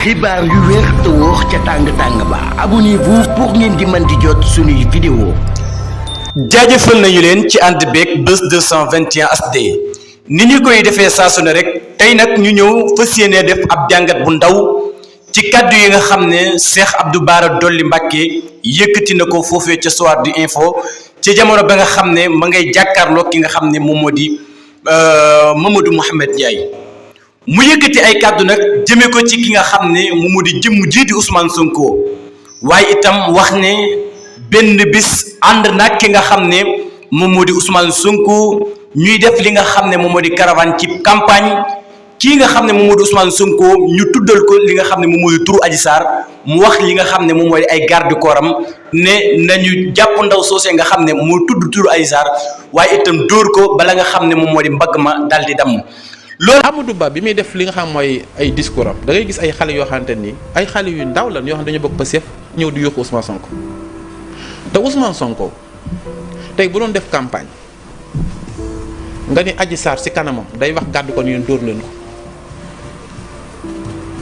xibaar yu wér te wóor ca tàng-tàng ba abonnez-vous pour ngeen di mën di jot suñuy vidéo. jaajëfal nañu leen ci ànd beeg Buzz 221 HD ni ñu koy defee saa su ne rek tey nag ñu ñëw fas yéene def ab jàngat bu ndaw ci kàddu yi nga xam ne Cheikh Abdou Bara Dolly Mbacké yëkkati na ko foofee ca Soir du Info ci jamono ba nga xam ne ma ngay jàkkaarloo ki nga xam ne moom moo di Mamadou Mouhamed Ndiaye mu yëkkati ay kàddu nag jëme ko ci ki nga xam ne moom moo di jëmm jiiti Ousmane Sonko waaye itam wax ne benn bis ànd nag ki nga xam ne moom moo di Ousmane Sonko ñuy def li nga xam ne moom moo di caravane ci campagne kii nga xam ne moom moo di Ousmane Sonko ñu tuddal ko li nga xam ne moom moo di turu Adji Sarr mu wax li nga xam ne moom moo di ay garde corps am ne nañu jàpp ndaw soosee nga xam ne moo tudd turu Adji Sarr waaye itam dóor ko bala nga xam ne moom moo di mbagg ma daal di damm. loolu Amadou Ba bi muy def li nga xam mooy ay discours am da ngay gis ay xale yoo xamante ni ay xale yu ndaw lan yoo xam ne dañu bokk Pastef ñëw di yóbbu Ousmane Sonko te Ousmane Sonko tey bu doon def campagne nga ni Adji Sarr ci kanamam day wax gàddu ko ni leen dóor leen ko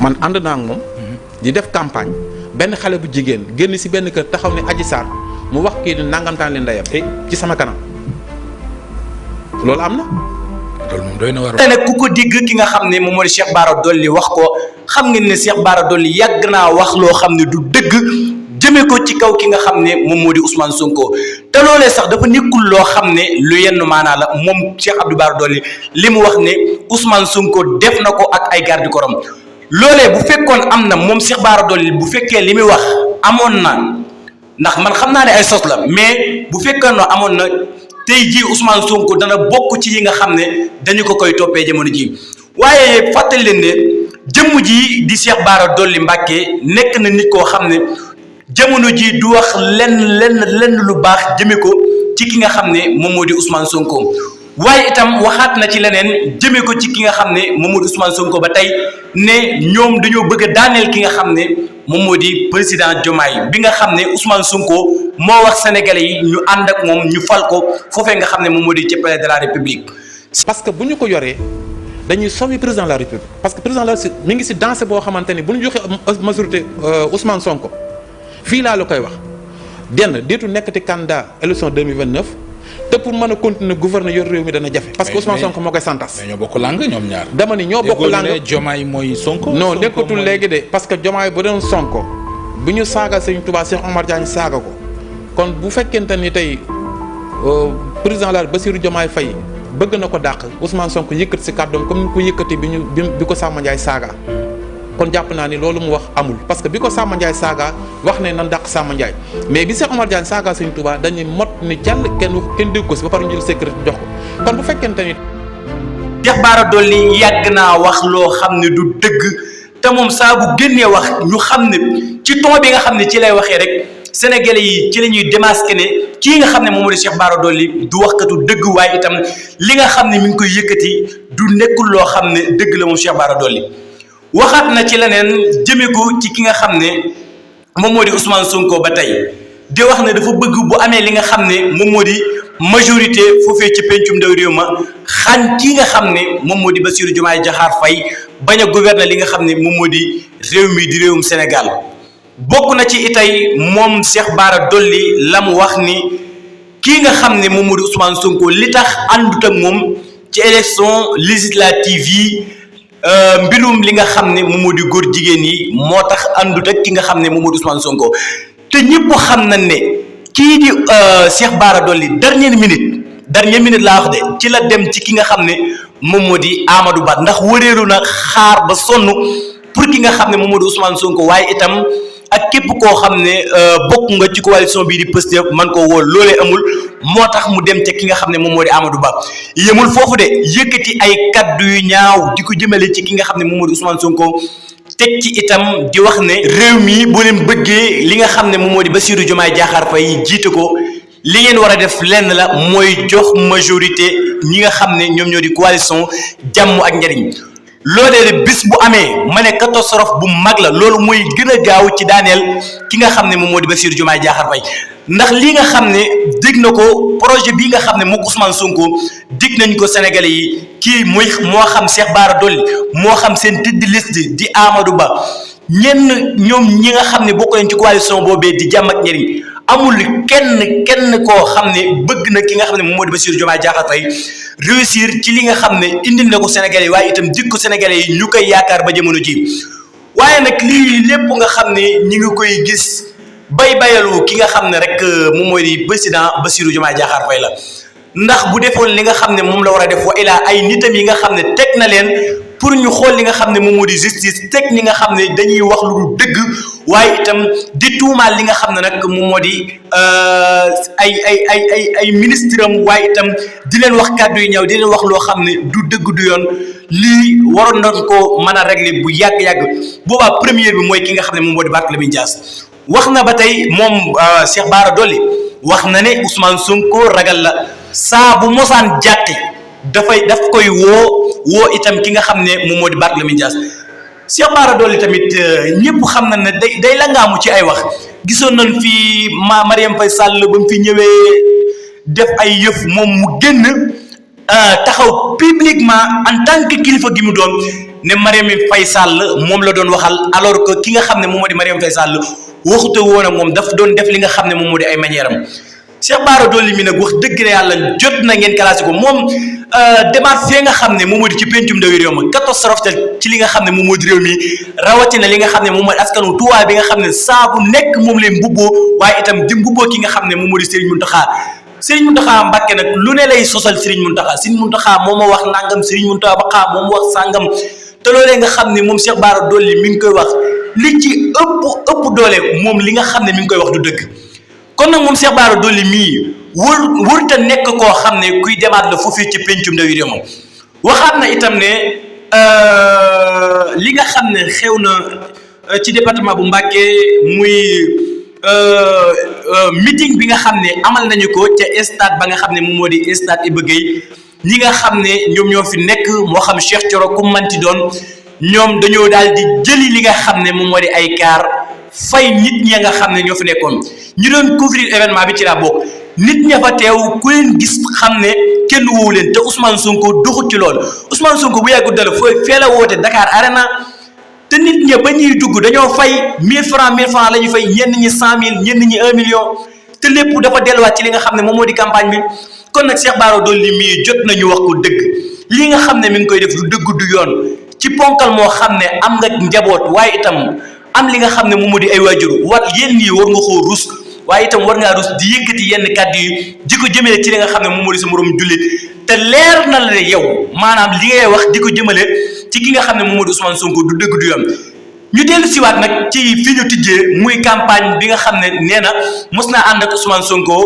man ànd naa ak moom di def campagne benn xale bu jigéen génn ci benn kër taxaw ne Adji Sarr mu wax kii ni nangamtaan leen ndeyam ci sama kanam loolu am na. loolu moom doy na war te nag ku ko digg ki nga xam ne moom moo di Cheikh Bara Dolly wax ko xam ngeen ne Cheikh Bara Dolly yàgg naa wax loo xam ne du dëgg jëmee ko ci kaw ki nga xam ne moom moo di Ousmane Sonko te loolee sax dafa nekkul loo xam ne lu yenn maanaa la moom Cheikh Abdou Bara Dolly li mu wax ne Ousmane Sonko def na ko ak ay garde corps am loolee bu fekkoon am na moom Cheikh Bara Dolly bu fekkee li muy wax amoon na ndax man xam naa ne ay sos la mais bu fekkoon ne amoon na. tey jii Ousmane Sonko dana bokk ci yi nga xam ne dañu ko koy toppee jamono ji waaye fàttali leen ne jëmm ji di Cheikh Bara Dolly Mbacké nekk na nit koo xam ne jamono ji du wax lenn lu baax jëme ko ci ki nga xam ne moom moo di Ousmane Sonko waaye itam waxaat na ci leneen jëme ko ci ki nga xam ne moom moo di Ousmane Sonko ba tey ne ñoom dañoo bëgg a daaneel ki nga xam ne moom moo di président Diomaye bi nga xam ne Ousmane Sonko moo wax sénégalais yi ñu ànd ak moom ñu fal ko foofee nga xam ne moom moo di ci palais de la république. parce que bu ñu ko yoree dañuy sauver président de la république parce que président de la république mi ngi ci dansé boo xamante ni bu ñu joxee majorité Ousmane Sonko fii laa la koy wax denn déetu nekkati candidat élection 2029 te pour mën a continuer gouverner yor réew mi dana jafe. parce que Ousmane Sonko moo koy santas. mais ñoo bokk langue ñoom ñaar. dama ni ñoo bokk langue Diomaye mooy Sonko. non nekkatul léegi de parce que Diomaye bu doon Sonko bu ñu saaga Sëñ Touba Cheikh Omar Diagne saaga ko. kon bu fekkente ni tey président la Bassirou Diomaye Faye bëgg na ko dàq Ousmane Sonko yëkkati ci kàddoom comme ni ko yëkkati bi ko Samba Ndiaye saaga kon jàpp naa ni loolu mu wax amul parce que bi ko Samba Ndiaye saaga wax ne nan dàq Samba Ndiaye mais bi Cheikh Omar Diagne saaga Sëñ Touba dañuy mot ni jàll kenn dégg ko ci ba pare ñu jël sécurité jox ko kon bu fekkente ni. Cheikh Bara Dolly yàgg naa wax loo xam ne du dëgg te moom saa bu génnee wax ñu xam ne ci ton bi nga xam ne ci lay waxee rek. Sénégalais yi ci la ñuy démasqué ne kii nga xam ne moom moo di Cheikh Bara Dolly du waxkatu dëgg waaye itam li nga xam ne mi ngi koy yëkkati du nekkul loo xam ne dëgg la moom Cheikh Bara Dolly waxaat na ci leneen jëme ko ci ki nga xam ne moom moo di Ousmane Sonko ba tey di wax ne dafa bëgg bu amee li nga xam ne moom moo di majorité foofee ci pencum ndaw réew ma xañ kii nga xam ne moom moo di Bassirou Diomaye Diakhar Faye bañ a gouverner li nga xam ne moom moo di réew mi di réewum Sénégal bokk na ci itay moom Cheikh Bara Dolly la mu wax ni kii nga xam ne moom moo di Ousmane Sonko li tax àndut ak moom ci élection législative yi mbirum li nga xam ne moom moo di góor jigéen yi moo tax àndut ak ki nga xam ne moom moo di Ousmane Sonko te ñëpp xam nañ ne kii di Cheikh Bara Dolly dernière minute laa wax de ci la dem ci ki nga xam ne moom moo di Amadou Ba ndax wëreelu na xaar ba sonn pour ki nga xam ne moom moo di Ousmane Sonko waaye itam. ak képp koo xam ne bokk nga ci coalition bii di Pastef man koo wóol loolee amul moo tax mu dem ca ki nga xam ne moom moo di Amadou Ba yemul foofu de yëkkati ay kaddu yu ñaaw di ko jëmale ci ki nga xam ne moom moo di Ousmane Sonko teg ci itam di wax ne réew mi boo leen bëggee li nga xam ne moom moo di Bassirou Diomaye Diakhar Faye jiite ko li ngeen war a def lenn la mooy jox majorité ñi nga xam ne ñoom ñoo di coalition jàmm ak njariñ loolee de bis bu amee ma ne catastrophe bu mag la loolu mooy gën a gaaw ci daaneel ki nga xam ne moom moo di Bassirou Diomaye Diakhar Faye ndax li nga xam ne dig na ko projet bii nga xam ne moom Ousmane Sonko dig nañ ko Sénégalais yi kii muy moo xam Cheikh Bara Dolly moo xam seen tête de liste di Amadou Ba ñenn ñoom ñi nga xam ne bokk nañ ci coalition boobee di jàmm ak njëriñ amul kenn koo xam ne bëgg na ki nga xam ne moom moo di Bassirou Diomaye Diakhar Faye réussir ci li nga xam ne indil na ko Sénégalais yi waaye itam jikko Sénégalais yi ñu koy yaakaar ba jamono ji waaye nag lii lépp nga xam ne ñi ngi koy gis bayalu ki nga xam ne rek moom mooy di président Bassirou Diomaye Diakhar Faye la ndax bu defoon li nga xam ne moom la war a def wa ilaa ay nitam yi nga xam ne teg na leen pour ñu xool li nga xam ne moom moo di justice teg ñi nga xam ne dañuy wax lu dul dëgg waaye itam di tuumaal li nga xam ne nag moom moo di ay ministre am waaye itam di leen wax kàddu yu ñëw di leen wax loo xam ne du dëgg du yoon lii waroon nañ ko mën a régler bu yàgg-yàgg boobaa première bi mooy ki nga xam ne moom moo di Barthélémy Dias wax na ba tey moom Cheikh Bara Dolly wax na ne Ousmane Sonko ragal la saa bu mosaan jàtti daf koy woo itam ki nga xam ne moom moo di Barthélémy Dias Cheikh Bara Dolly tamit ñëpp xam na ne day langaamu ci ay wax gisoon nañ fi Marième Faye Sall ba mu fi ñëwee def ay yëf moom mu génn taxaw publiquement en tant que kilifa gi mu doon ne Marième Faye Sall moom la doon waxal alors que ki nga xam ne moom moo di Marième Faye Sall waxute woon ak moom daf doon def li nga xam ne moom moo di ay manière am Cheikh Bara Dolly mi nag wax dëgg ne yàlla jot na ngeen classé ko moom demaat fee nga xam ne moom moo di ci pencum ndawi réew ma catastrophe ci li nga xam ne moom moo di réew mi rawatina li nga xam ne moom mooy askanu Tuubaa bi nga xam ne saa bu nekk moom lay mbubboo waaye itam di mbubboo ki nga xam ne moom moo di Serigne Mountakha Mbacké nag lu ne lay sosal Serigne Mountakha moom ma wax nangam Serigne Mountakha moom wax sàngam te loolee nga xam ne moom Cheikh Bara Dolly mi ngi koy wax li ci ëpp doole moom li nga xam ne mi ngi koy wax du dëgg kon nag moom Cheikh Bara Dolly mii wërta nekk koo xam ne kuy demaat la foofii ci pencum ndawi réew moom waxaat na itam ne li nga xam ne xew na ci département bu Mbacké muy meeting bi nga xam ne amal nañu ko ca stade ba nga xam ne moom moo di stade Iba Gueye ñi nga xam ne ñoom ñoo fi nekk moo xam Cheikh Thioro ku manti doon ñoom dañoo daal di jëli li nga xam ne moom moo di ay kaar fay nit ñi nga xam ne ñoo fi nekkoon ñu doon couvrir événement bi ci laa bokk nit ña fa teew ku leen gis xam ne kenn woowu leen te Ousmane Sonko doxut ci lool Ousmane Sonko bu yàggul dara fooy fee la woote Dakar Arena te nit ña ba ñuy dugg dañoo fay 1000 francs la ñu fay ñenn ñi 100000 ñenn ñi 1 million te lépp dafa delluwaat ci li nga xam ne moom moo di campagne bi kon nag Cheikh Bara Dolly mii jot nañu wax ko dëgg li nga xam ne mi ngi koy def du dëgg du yoon ci ponkal moo xam ne am nga njaboot waaye itam am li nga xam ne moom moo di ay waajur yéen ñii war nga koo rus waaye itam war ngaa rus di yëkkati yenn kàddu yi di ko jëmale ci li nga xam ne moom moo di sa moroom jullit te leer na la yow maanaam li ngay wax di ko jëmale ci ki nga xam ne moom moo di Ousmane Sonko du dëgg du yoon ñu dellu siwaat nag ci fi ñu tijjee muy campagne bi nga xam ne nee na mos naa ànd ak Ousmane Sonko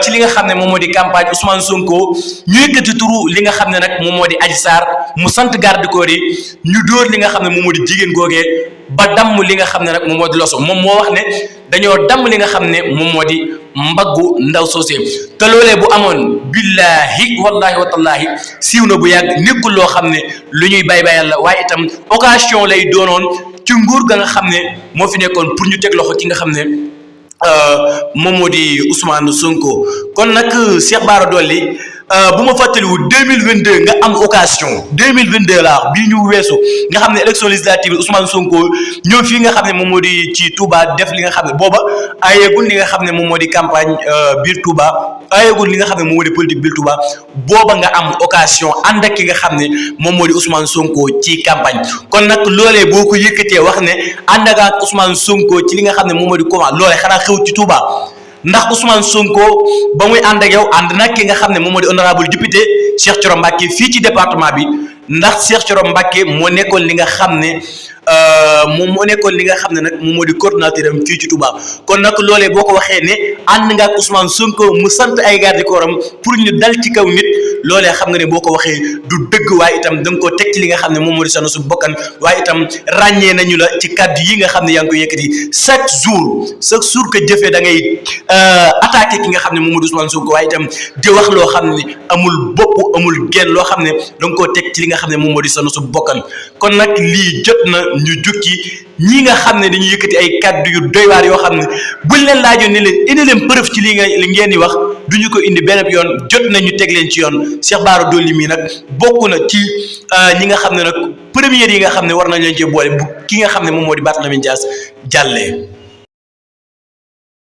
ci li nga xam ne moom moo di campagne Ousmane Sonko ñu yëkkati turu li nga xam ne nag moom moo di Adji Sarr mu sant garde corps yi ñu dóor li nga xam ne moom moo di jigéen googee ba damm li nga xam ne nag moom moo di loso moom moo wax ne dañoo damm li nga xam ne moom moo di mbaggu ndaw soosé te loolee bu amoon billahi wallahi wa tallahi siiw na bu yàgg nekkul loo xam ne lu ñuy bayal la waaye itam occasion lay doonoon ci nguur ga nga xam ne moo fi nekkoon pour ñu teg loxo ci nga xam ne moom moo di Ousmane Sonko kon nag Cheikh Bara Dolly bu ma fàttaliwul 2022 nga am occasion 2022 laa bii ñu weesu nga xam ne élection législative Ousmane Sonko ñëw fii nga xam ne moom moo di ci Touba def li nga xam ne booba ayegul li nga xam ne moom moo di campagne biir Touba ayegul li nga xam ne moom moo di politique biir Touba booba nga am occasion ànd ak ki nga xam ne moom moo di Ousmane Sonko ci campagne kon nag loolee boo ko yëkkatee wax ne ànd ak Ousmane Sonko ci li nga xam ne moom moo di comment loolee xanaa xew ci Touba. ndax Ousmane Sonko ba muy ànd ak yow ànd nag ki nga xam ne moom moo di honorable député Cheikh Thioro Mbacké fii ci département bi ndax Cheikh Thioro Mbacké moo nekkoon li nga xam ne moom moo nekkoon li nga xam ne nag moom moo di coordonnateur am fii ci Touba kon nag loolee boo ko waxee ne ànd nga ak Ousmane Sonko mu sant ay garde corps am pour ñu dal ci kaw nit loolee xam nga ne boo ko waxee du dëgg waaye itam da nga ko teg ci li nga xam ne moom moo di sanu su bokkan waaye itam ràññee nañu la ci kàddu yi nga xam ne yaa ngi koy yëkkati chaque jour que jëfee da ngay attaqué ki nga xam ne moom moo di Ousmane Sonko waaye itam di wax loo xam ne amul bopp amul genn loo xam ne da nga koo teg ci li nga xam ne moom moo di sanu su bokkan kon nag lii jot na ñu jukki ñi nga xam ne dañuy yëkkati ay kàddu yu doy waar yoo xam ne buñ leen laajoon ne leen indi leen preuve ci li ngeen di wax duñu ko indi benn yoon jot na ñu teg leen ci yoon Cheikh Bara Dolly mii nag bokk na ci ñi nga xam ne nag première yi nga xam ne war nañ leen ci boole bu ki nga xam ne moom moo di Barthélémy Dias jàllee